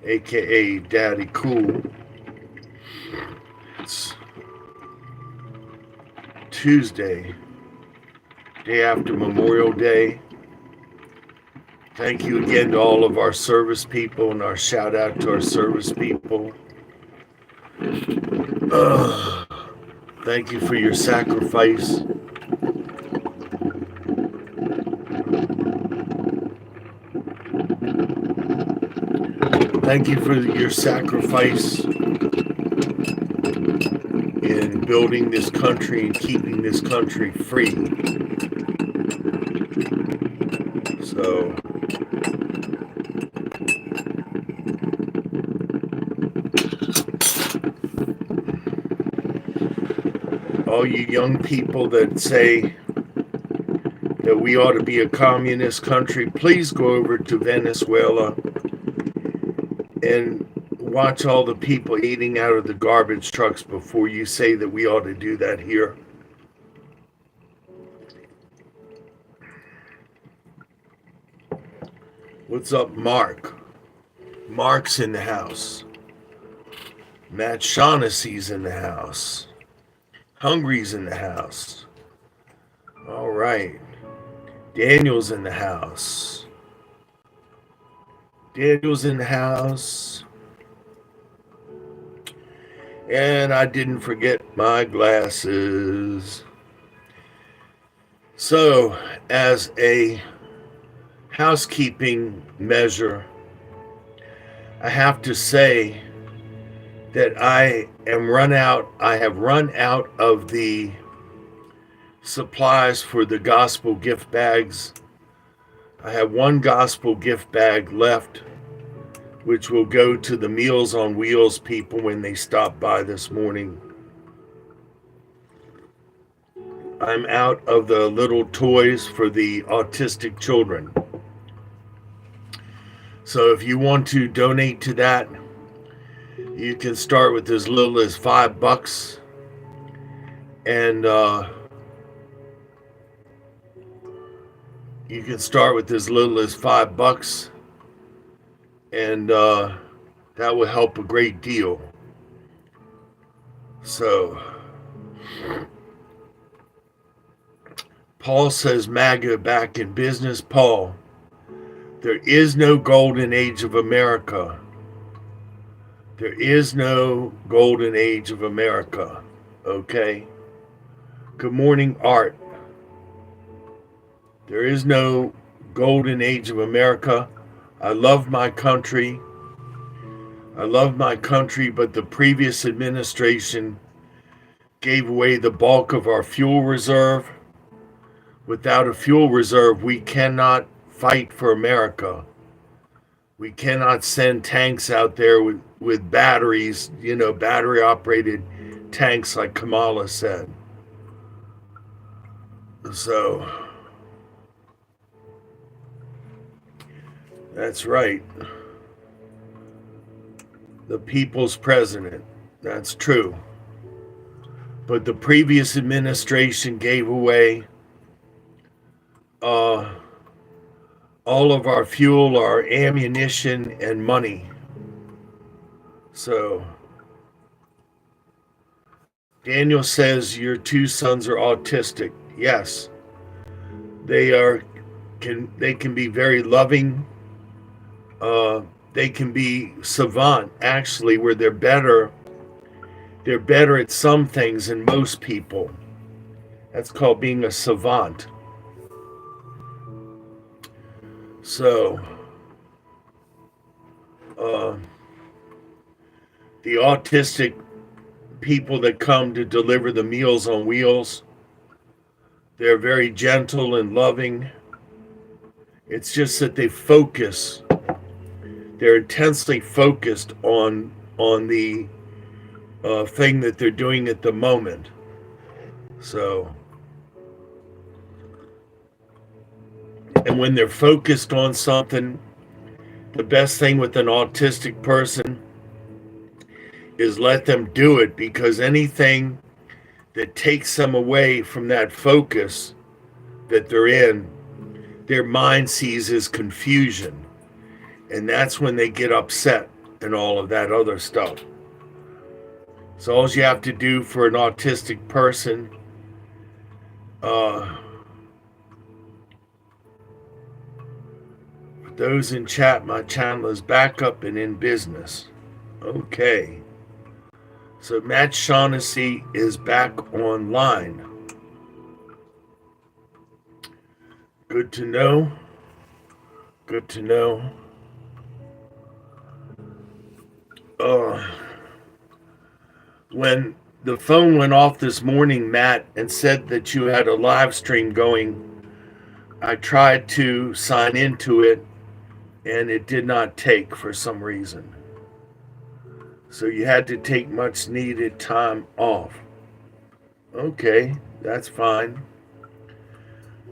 aka Daddy Cool. It's Tuesday, day after Memorial Day. Thank you again to all of our service people, and our shout out to our service people. Thank you for your sacrifice. Thank you for your sacrifice in building this country and keeping this country free. So, all you young people that say that we ought to be a communist country, please go over to Venezuela and watch all the people eating out of the garbage trucks before you say that we ought to do that here. What's up, Mark? Mark's in the house. Matt Shaughnessy's in the house. Hungry's in the house. All right. Daniel's in the house. Daniel's in the house. And I didn't forget my glasses. So, as a housekeeping measure, I have to say that I have run out of the supplies for the gospel gift bags. I have one gospel gift bag left, which will go to the Meals on Wheels people when they stop by this morning. I'm out of the little toys for the autistic children. So if you want to donate to that, you can start with as little as $5, and you can start with as little as $5, and that will help a great deal. So, Paul says MAGA back in business. Paul, there is no golden age of America. There is no golden age of America, okay? Good morning, Art. There is no golden age of America. I love my country. But the previous administration gave away the bulk of our fuel reserve. Without a fuel reserve, we cannot fight for America. We cannot send tanks out there with batteries, battery operated tanks like Kamala said. So, that's right. The people's president. That's true. But the previous administration gave away all of our fuel, our ammunition, and money. So, Daniel says your two sons are autistic. Yes, they can be very loving. They can be savant, actually, where they're better at some things than most people. That's called being a savant. So, the autistic people that come to deliver the Meals on Wheels, they're very gentle and loving. It's just that they're intensely focused on the thing that they're doing at the moment. So, and when they're focused on something, the best thing with an autistic person is let them do it, because anything that takes them away from that focus that they're in, their mind sees as confusion. And that's when they get upset and all of that other stuff. So all you have to do for an autistic person, for those in chat, my channel is back up and in business. Okay. So Matt Shaughnessy is back online. Good to know. Good to know. When the phone went off this morning, Matt, and said that you had a live stream going, I tried to sign into it and it did not take for some reason. So you had to take much needed time off. Okay, that's fine.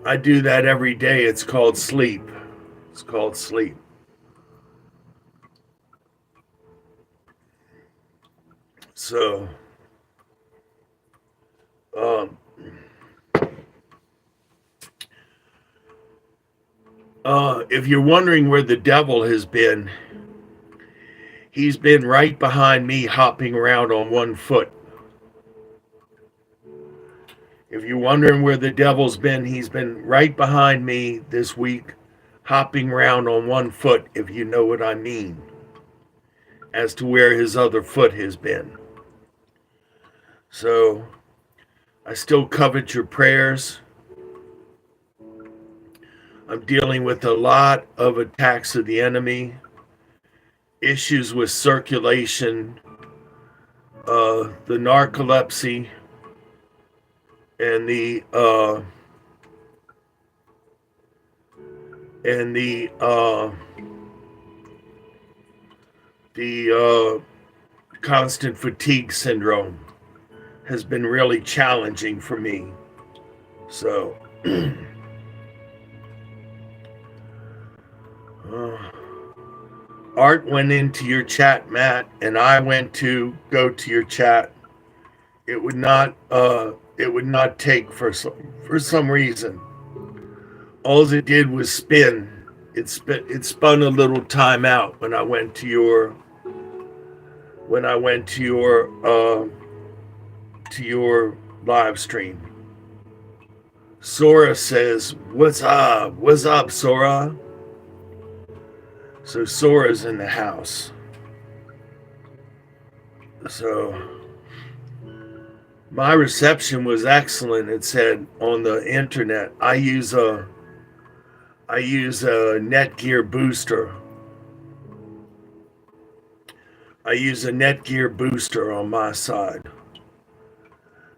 I do that every day. It's called sleep. It's called sleep. So, if you're wondering where the devil has been, he's been right behind me hopping around on one foot. If you're wondering where the devil's been, he's been right behind me this week hopping around on one foot, if you know what I mean, as to where his other foot has been. So, I still covet your prayers. I'm dealing with a lot of attacks of the enemy, issues with circulation, the narcolepsy, and the constant fatigue syndrome has been really challenging for me. So Art went into your chat, Matt, and I went to go to your chat. It would not take for some reason. All it did was spin. It spun a little time out when I went to your live stream. Sora says, "What's up? What's up, Sora?" So Sora's in the house. So my reception was excellent. It said on the internet, I use a Netgear booster. I use a Netgear booster on my side.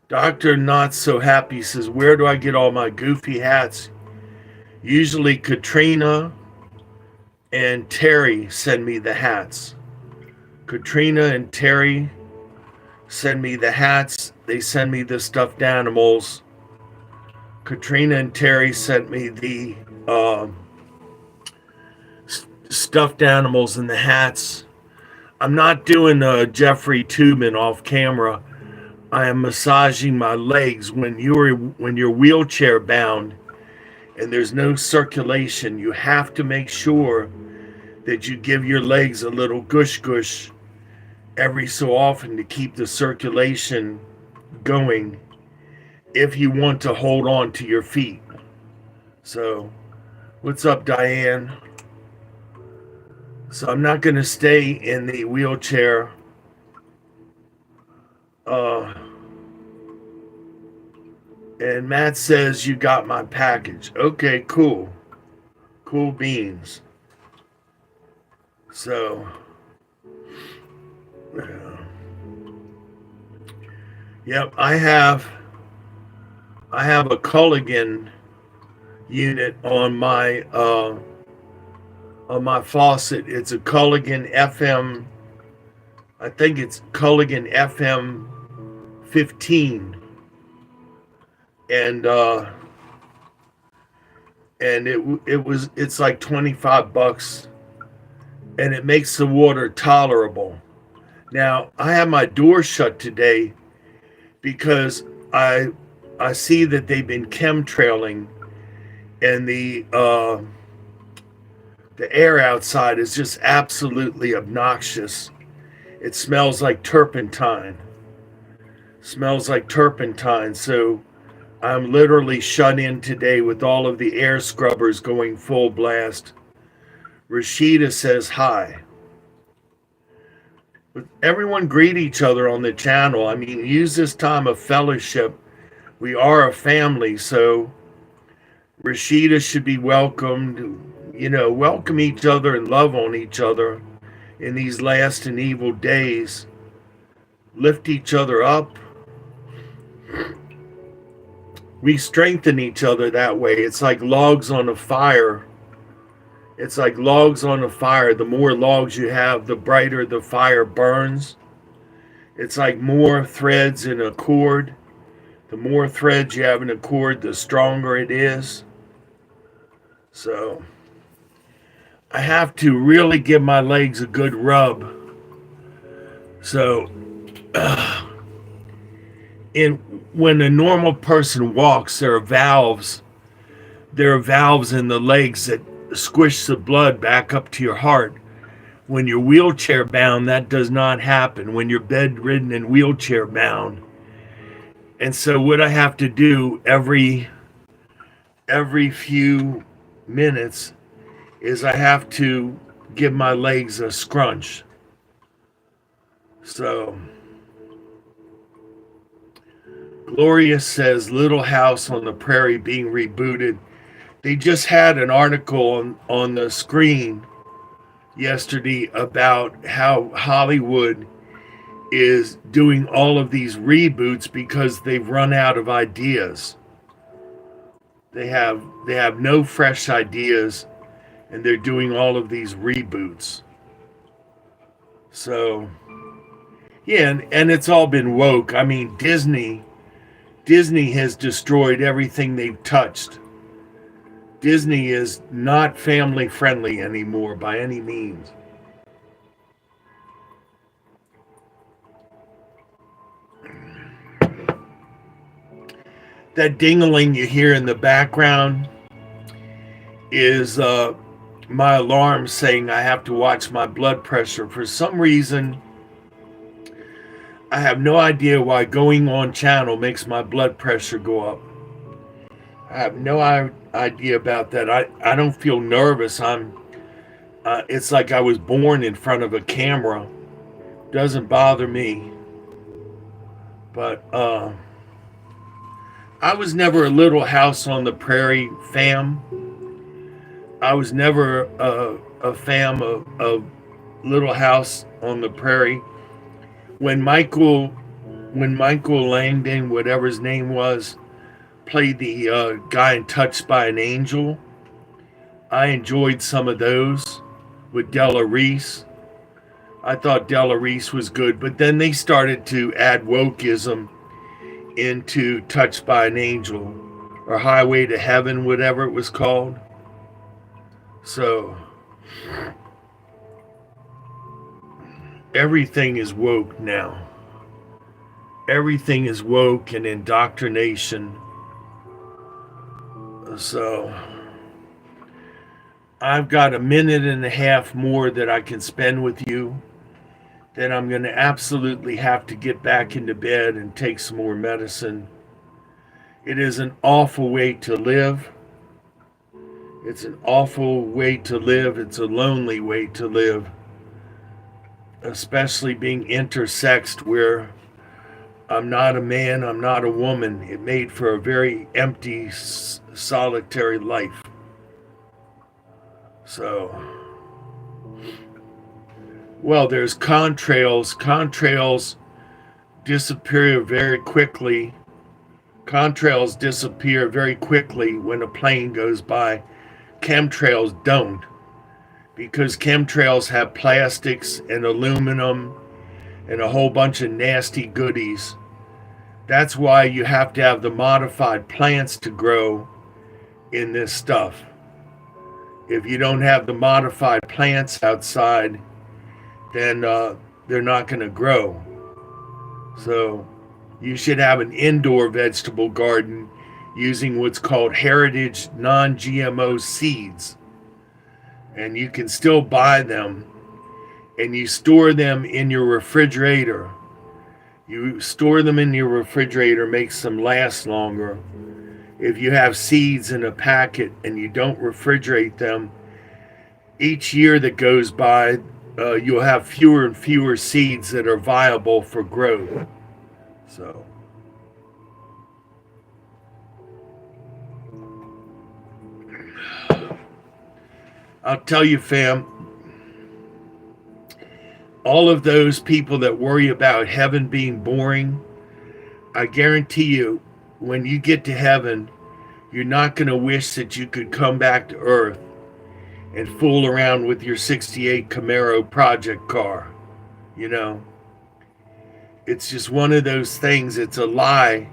Dr. Not So Happy says, where do I get all my goofy hats? Usually Katrina and Terry send me the hats. Katrina and Terry send me the hats. They send me the stuffed animals. Katrina and Terry sent me the stuffed animals and the hats. I'm not doing Jeffrey Tubman off camera. I am massaging my legs. When you're wheelchair bound and there's no circulation, you have to make sure that you give your legs a little gush every so often to keep the circulation going if you want to hold on to your feet. So, what's up, Diane? So I'm not going to stay in the wheelchair. And Matt says you got my package. Okay, cool. Cool beans. So, yep, I have a Culligan unit on my faucet. It's a Culligan FM. I think it's Culligan FM 15. And it's like $25, and it makes the water tolerable. Now I have my door shut today because I see that they've been chemtrailing, and the The air outside is just absolutely obnoxious. It smells like turpentine. Smells like turpentine. So I'm literally shut in today with all of the air scrubbers going full blast. Rashida says hi. Everyone greet each other on the channel. I mean, use this time of fellowship. We are a family, so Rashida should be welcomed. Welcome each other and love on each other in these last and evil days. Lift each other up. We strengthen each other that way. It's like logs on a fire. It's like logs on a fire. The more logs you have, the brighter the fire burns. It's like more threads in a cord. The more threads you have in a cord, the stronger it is. So I have to really give my legs a good rub. So when a normal person walks, there are valves in the legs that squish the blood back up to your heart. When you're wheelchair bound, that does not happen. When you're bedridden and wheelchair bound. And so what I have to do every few minutes is I have to give my legs a scrunch. So Gloria says Little House on the Prairie being rebooted. They just had an article on the screen yesterday about how Hollywood is doing all of these reboots because they've run out of ideas. They have no fresh ideas, and they're doing all of these reboots. So yeah, and it's all been woke. I mean, Disney has destroyed everything they've touched. Disney is not family friendly anymore by any means. That dingling you hear in the background is my alarm saying I have to watch my blood pressure. For some reason, I have no idea why going on channel makes my blood pressure go up. I have no idea about that. I don't feel nervous. It's like I was born in front of a camera. Doesn't bother me. But I was never a Little House on the Prairie fam. I was never a fan of Little House on the Prairie. When Michael Langdon, whatever his name was, played the guy in Touched by an Angel, I enjoyed some of those with Della Reese. I thought Della Reese was good, but then they started to add wokeism into Touched by an Angel or Highway to Heaven, whatever it was called. So everything is woke now. Everything is woke and indoctrination. So I've got a minute and a half more that I can spend with you. Then I'm going to absolutely have to get back into bed and take some more medicine. It is an awful way to live. It's an awful way to live. It's a lonely way to live. Especially being intersexed, where I'm not a man, I'm not a woman. It made for a very empty, solitary life. So, well, there's contrails. Contrails disappear very quickly. Contrails disappear very quickly when a plane goes by. Chemtrails don't, because chemtrails have plastics and aluminum and a whole bunch of nasty goodies. That's why you have to have the modified plants to grow in this stuff. If you don't have the modified plants outside, then they're not going to grow. So you should have an indoor vegetable garden using what's called heritage non-GMO seeds. and you can still buy them, and you store them in your refrigerator. You store them in your refrigerator, makes them last longer. If you have seeds in a packet and you don't refrigerate them, each year that goes by, you'll have fewer and fewer seeds that are viable for growth. So, I'll tell you, fam, all of those people that worry about heaven being boring, I guarantee you, when you get to heaven, you're not going to wish that you could come back to earth and fool around with your 68 Camaro project car. You know, it's just one of those things. It's a lie.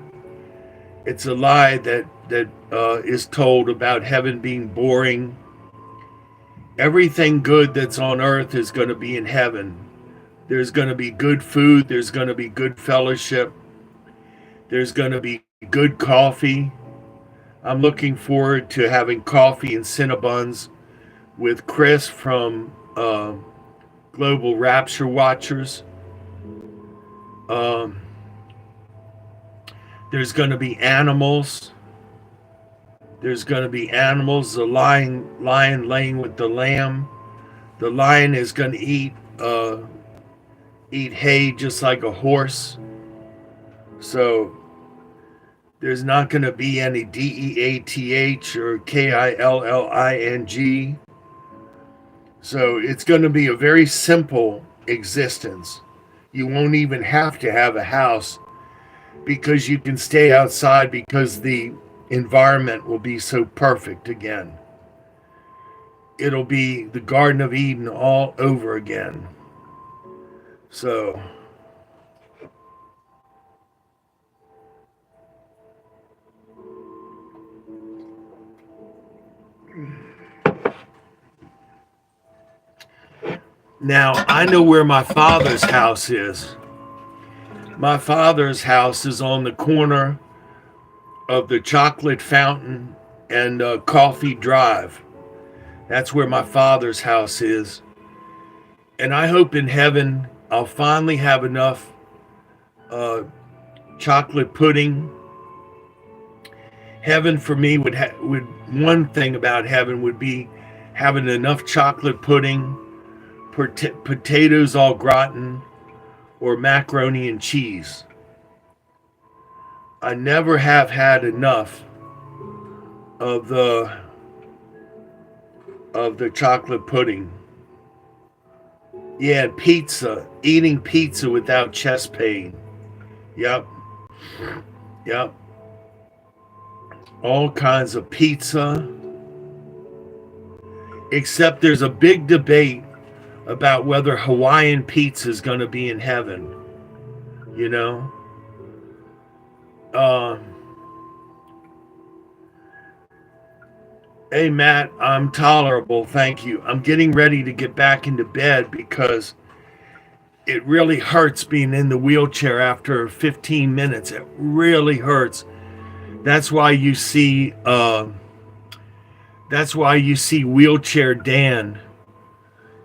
It's a lie that is told about heaven being boring. Everything good that's on earth is going to be in heaven. There's going to be good food. There's going to be good fellowship. There's going to be good coffee. I'm looking forward to having coffee and Cinnabons with Chris from Global Rapture Watchers. There's going to be animals. There's going to be animals. The lion laying with the lamb. The lion is going to eat hay just like a horse. So there's not going to be any DEATH or KILLING. So it's going to be a very simple existence. You won't even have to have a house because you can stay outside because the environment will be so perfect again. It'll be the Garden of Eden all over again. So now, I know where my father's house is. My father's house is on the corner of the Chocolate Fountain and Coffee Drive. That's where my father's house is. And I hope in heaven I'll finally have enough chocolate pudding. Heaven for me would one thing about heaven would be having enough chocolate pudding, potatoes au gratin, or macaroni and cheese. I never have had enough of the chocolate pudding. Yeah, pizza. Eating pizza without chest pain. Yep. All kinds of pizza. Except there's a big debate about whether Hawaiian pizza is going to be in heaven. You know? Hey, Matt, I'm tolerable. Thank you. I'm getting ready to get back into bed because it really hurts being in the wheelchair after 15 minutes. It really hurts. That's why you see Wheelchair Dan,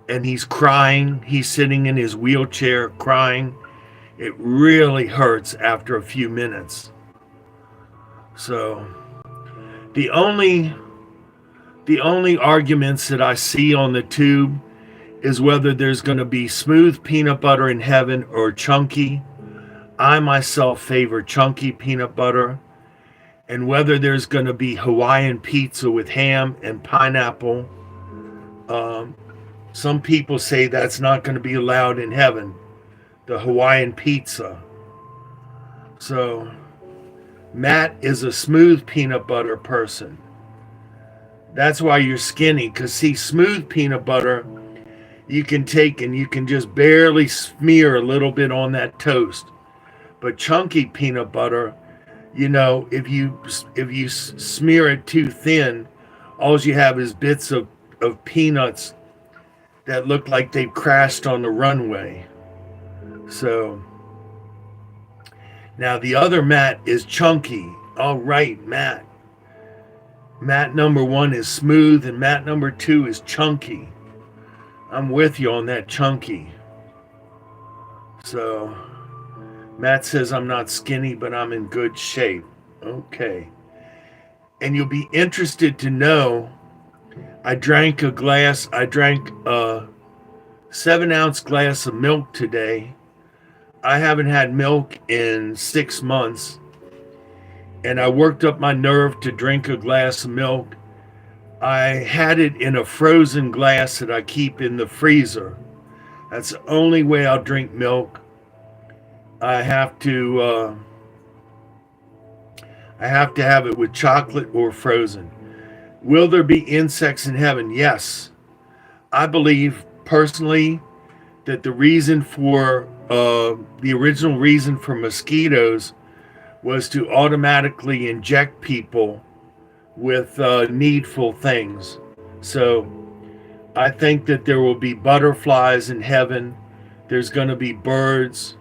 and he's crying. He's sitting in his wheelchair crying. It really hurts after a few minutes. So the only arguments that I see on the tube is whether there's going to be smooth peanut butter in heaven or chunky. I myself favor chunky peanut butter. And whether there's going to be Hawaiian pizza with ham and pineapple. Some people say that's not going to be allowed in heaven, the Hawaiian pizza. So Matt is a smooth peanut butter person. That's why you're skinny, because see, smooth peanut butter, you can take and you can just barely smear a little bit on that toast. But chunky peanut butter, you know, if you smear it too thin, all you have is bits of peanuts that look like they've crashed on the runway. So now the other Matt is chunky. All right, Matt. Matt number 1 is smooth and Matt number 2 is chunky. I'm with you on that chunky. So Matt says I'm not skinny, but I'm in good shape. Okay. And you'll be interested to know I drank a 7-ounce glass of milk today. I haven't had milk in 6 months, and I worked up my nerve to drink a glass of milk. I had it in a frozen glass that I keep in the freezer. That's the only way I'll drink milk. I have to have it with chocolate or frozen. Will there be insects in heaven? Yes. I believe personally that the original reason for mosquitoes was to automatically inject people with needful things. So I think that there will be butterflies in heaven. There's going to be birds.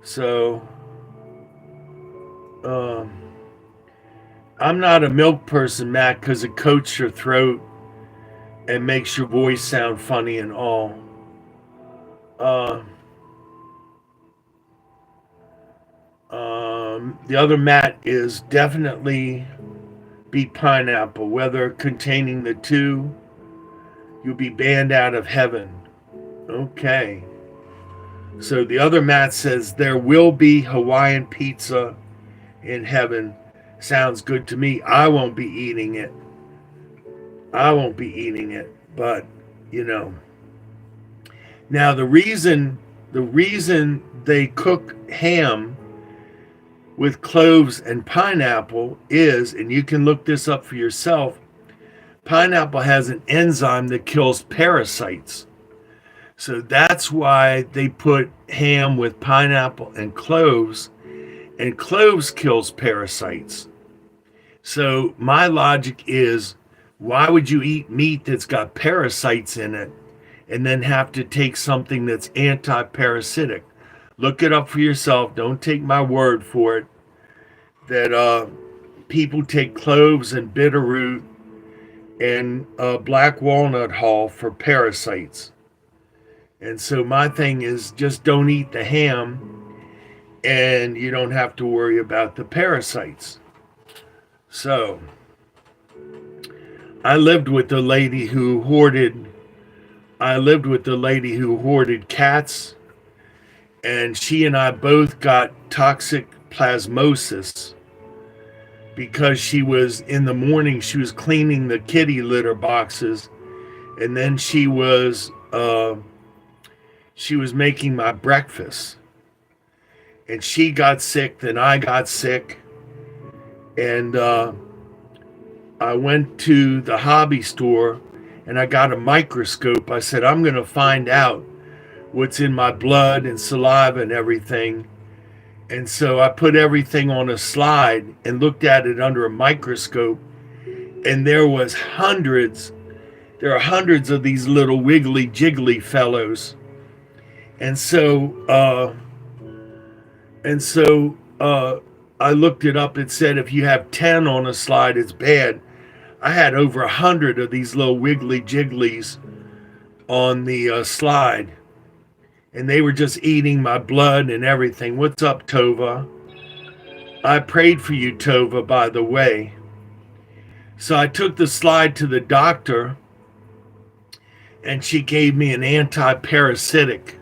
So I'm not a milk person, Matt, because it coats your throat and makes your voice sound funny and all. The other Matt is definitely be pineapple. Whether containing the two, you'll be banned out of heaven. Okay. So the other Matt says there will be Hawaiian pizza in heaven. Sounds good to me. I won't be eating it. But, Now the reason they cook ham with cloves and pineapple is, and you can look this up for yourself, pineapple has an enzyme that kills parasites. So that's why they put ham with pineapple and cloves kills parasites. So my logic is, why would you eat meat that's got parasites in it and then have to take something that's anti-parasitic? Look it up for yourself. Don't take my word for it. That people take cloves and bitterroot and black walnut hull for parasites. And so my thing is, just don't eat the ham and you don't have to worry about the parasites. So I lived with a lady who hoarded cats, and she and I both got toxic plasmosis because she was cleaning the kitty litter boxes, and then she was making my breakfast, and she got sick, then I got sick, and I went to the hobby store and I got a microscope. I said, I'm going to find out what's in my blood and saliva and everything. And so I put everything on a slide and looked at it under a microscope, and there are hundreds of these little wiggly jiggly fellows. And so I looked it up. It said if you have 10 on a slide, it's bad. I had over 100 of these little wiggly jigglies on the slide, and they were just eating my blood and everything. What's up, Tova? I prayed for you, Tova, by the way. So I took the slide to the doctor, and she gave me an anti-parasitic,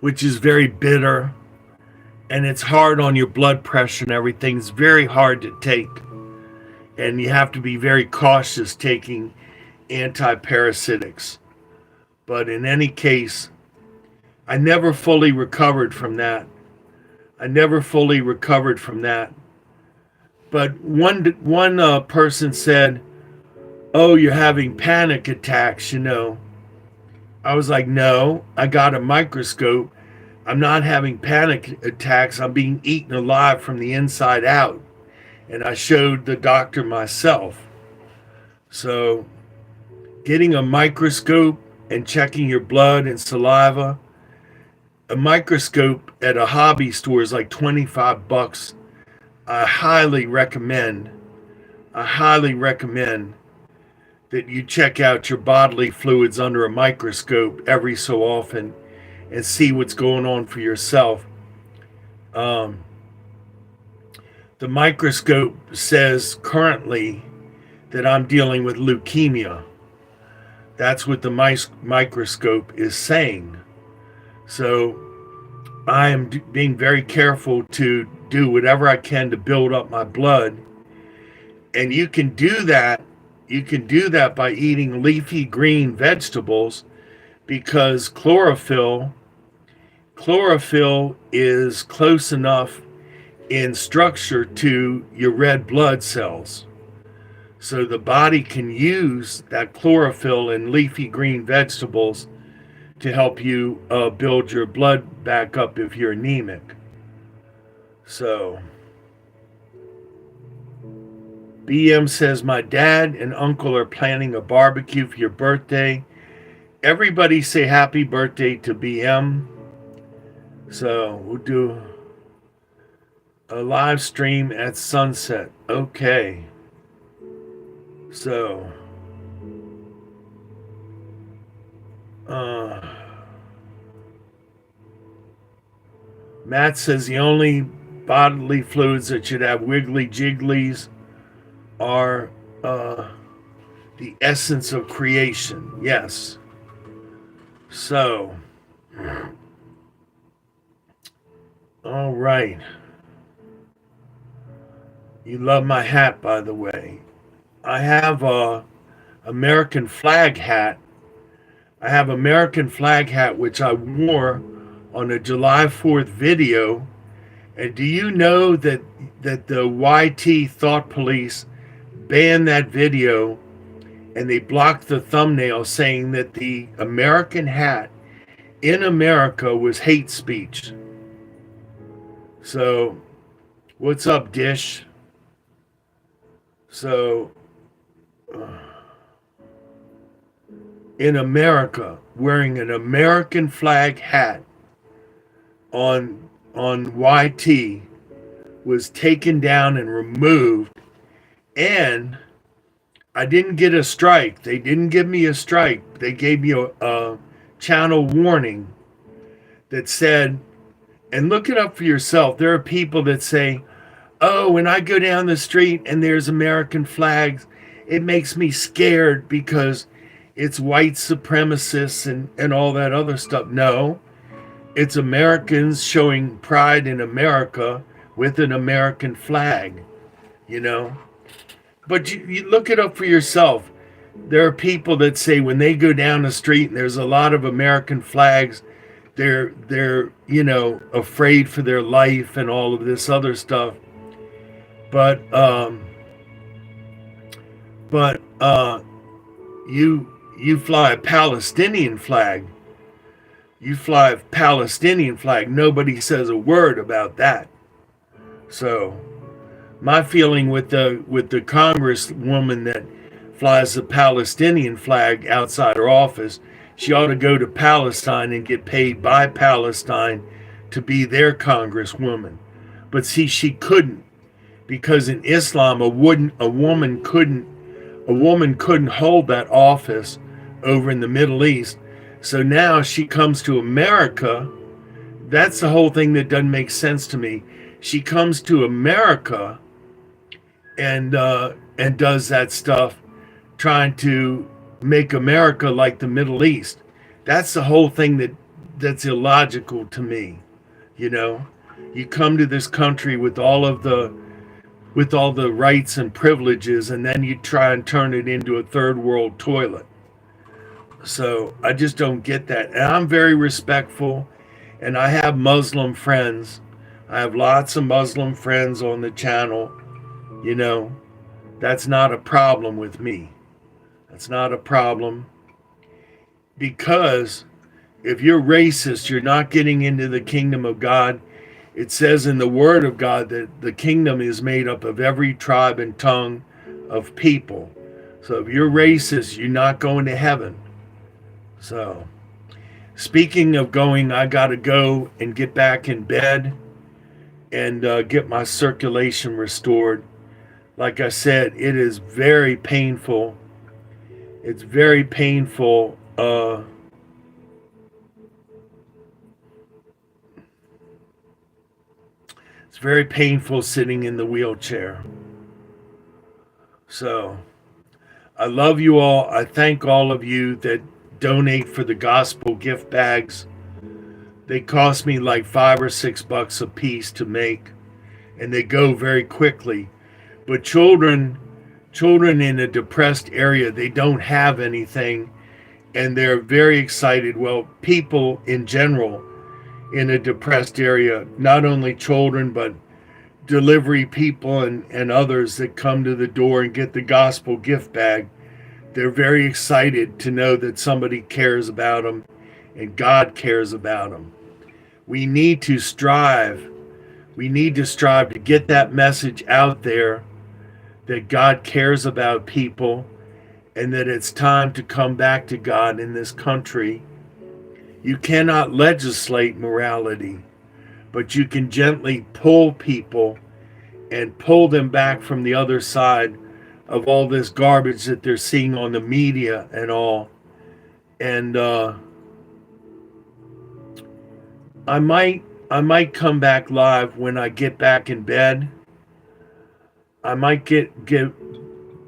which is very bitter, and it's hard on your blood pressure and everything. It's very hard to take, and you have to be very cautious taking anti-parasitics. But in any case, I never fully recovered from that. But one person said, oh, you're having panic attacks, I was like, no, I got a microscope. I'm not having panic attacks. I'm being eaten alive from the inside out. And I showed the doctor myself. So getting a microscope and checking your blood and saliva, a microscope at a hobby store is like $25. I highly recommend that you check out your bodily fluids under a microscope every so often and see what's going on for yourself. The microscope says currently that I'm dealing with leukemia. That's what the microscope is saying. So I am being very careful to do whatever I can to build up my blood. And you can do that. You can do that by eating leafy green vegetables, because chlorophyll is close enough in structure to your red blood cells. So the body can use that chlorophyll in leafy green vegetables to help you build your blood back up if you're anemic. So BM says, my dad and uncle are planning a barbecue for your birthday. Everybody say happy birthday to BM. So we'll do a live stream at sunset. Okay. So Matt says the only bodily fluids that should have wiggly jigglies are the essence of creation. Yes. So, all right. You love my hat, by the way. I have a American flag hat. I have American flag hat, which I wore on a July 4th video. And do you know that the YT Thought Police banned that video, and they blocked the thumbnail saying that the American hat in America was hate speech? So, what's up, Dish? So, in America, wearing an American flag hat on YT was taken down and removed, and I didn't get a strike. They didn't give me a strike. They gave me a channel warning that said, and look it up for yourself. There are people that say, oh, when I go down the street and there's American flags, it makes me scared because it's white supremacists and all that other stuff. No, it's Americans showing pride in America with an American flag, you know. But you look it up for yourself. There are people that say when they go down the street and there's a lot of American flags, they're afraid for their life and all of this other stuff. But you fly a Palestinian flag. You fly a Palestinian flag. Nobody says a word about that. So my feeling with the congresswoman that flies the Palestinian flag outside her office, she ought to go to Palestine and get paid by Palestine to be their congresswoman. But see, she couldn't, because in Islam a woman couldn't hold that office over in the Middle East. So now she comes to America. That's the whole thing that doesn't make sense to me. She comes to America and does that stuff, trying to make America like the Middle East. That's the whole thing that's illogical to me. You know, you come to this country with all the rights and privileges, and then you try and turn it into a third world toilet. So I just don't get that. And I'm very respectful, and I have Muslim friends. I have lots of Muslim friends on the channel. You know, that's not a problem with me. That's not a problem. Because if you're racist, you're not getting into the kingdom of God. It says in the Word of God that the kingdom is made up of every tribe and tongue of people. So if you're racist, you're not going to heaven. So, speaking of going, I got to go and get back in bed and get my circulation restored. Like I said, it is very painful It's very painful. It's very painful sitting in the wheelchair. So I love you all. I thank all of you that donate for the gospel gift bags. They cost me like $5 or $6 a piece to make, and they go very quickly. But children in a depressed area, they don't have anything, and they're very excited. Well, people in general in a depressed area, not only children, but delivery people and others that come to the door and get the gospel gift bag, they're very excited to know that somebody cares about them and God cares about them. We need to strive. We need to strive to get that message out there that God cares about people and that it's time to come back to God in this country. You cannot legislate morality, but you can gently pull people and pull them back from the other side of all this garbage that they're seeing on the media and all. And I might come back live when I get back in bed. I might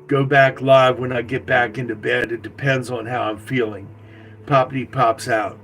go back live when I get back into bed. It depends on how I'm feeling. Poppity pops out.